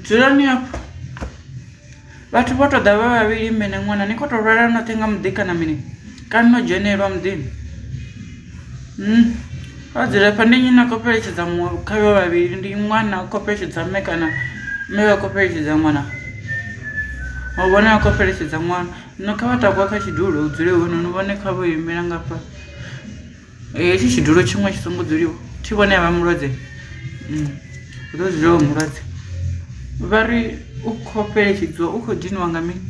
dzulani hapo vhathu vho to ḓa vha vhavhili mme na ṅwana ni khou tou lwala noṱhe nga muḓi kana mini kana no dzhenelwa muḓini vha dzula pha ndi nnyi na khou fheletshedza muṅwe kha vha vhavhili ndi ṅwana u khou fheletshedza mme kana mme vha khou fheletshedza ṅwana o vhone a khou fheletshedza ṅwana no kha vha takuwa kha tshidulo u dzule hone no vhone kha vho imela nga fha hetshi tshidulo tshiṅwe tshi songo dzuliwa thi vhone ya vha mulwadze u ḓo dzula wa mulwadze vha ri u khou fheletshedziwa u khou diniwa nga mini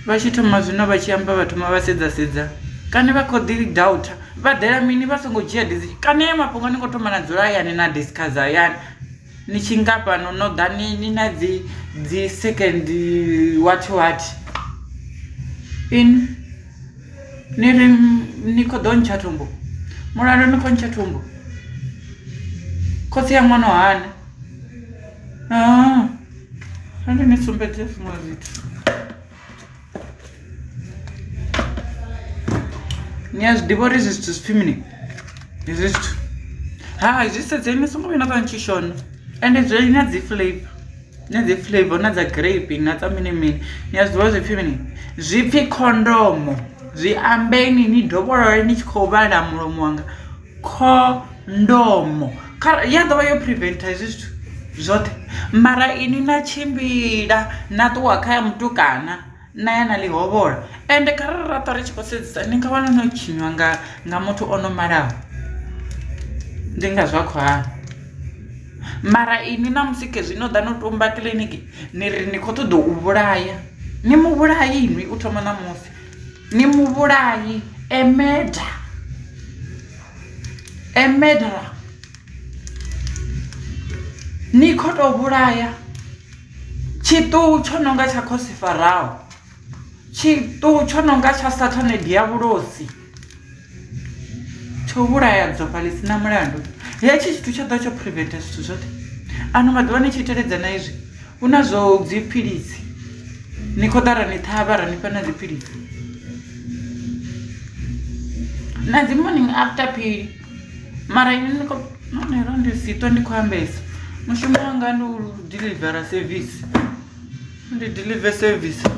vha tshi thoma zwino vha tshi amba vha thoma vha sedza kana vha khou ḓi dauta vha ḓela mini vha songo dzhia disi kana ya mafhungo ni khou thoma na dzula hayani na discuss hayani ni tshi nga fhano no ḓa ni na dzi second what ni ri ni khou ḓo ntsha thumbu mulalo ni khou ntsha thumbu khotsi ya ṅwana hani ndi ni sumbedze zwiṅwe zwithu ni a zwi ḓivha uri izwi zwithu zwipfi mini izwi zwithu zwi sedzeni ni songo vhuya na ṱa ni tshi shona ende zwi na dzi flavor na dza grape na dza mini ni a zwi ḓivha zwipfi mini zwipfi khondomo zwi ambeni ni dovholole ni tshi khou vhala mulomo wanga khondomo ya ḓovha yo preventa hezwi zwithu zwoṱhe mara ini na tshimbila na ṱuwa kha ya mutukana na ya na ḽihovhola ende kharali ra ṱwa ri tshi khou sedzisa ni nga wana no tshinywa nga muthu o no malaho ndi nga zwa khou hani mara ini na musi zwino ḓa no tumba kiliniki ni ri ni khou ṱoḓa u vhulaya ni muvhulayi inwi u thoma na musi ni muvhulayi emedra ni khou tou vhulaya tshiṱuhu tsho no nga tsha khosi farao tshiṱuhu tsho no nga tsha sathane diabulosi tsho vhulaya dzofha ḽi si na mulandu hetshi tshithu tsha ḓa tsho preventa zwithu zwoṱhe ano maḓuvha ni tshi teledza na izwi hu na zwo dziphilisi ni khou ḓa ra ni ṱhavha ra ni fha na dziphilisi na dzi morning after pill mara ini ni khou nonero ndi sitwa ndi khou ambesa mushumo wanga ndi u deliver service ndi deliver service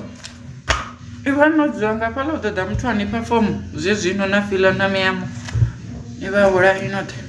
iva no dzula nga fhaḽa u ṱoḓa muthu a ni perform zwezwino na fila na miyamo i vha vhulayi noṱhe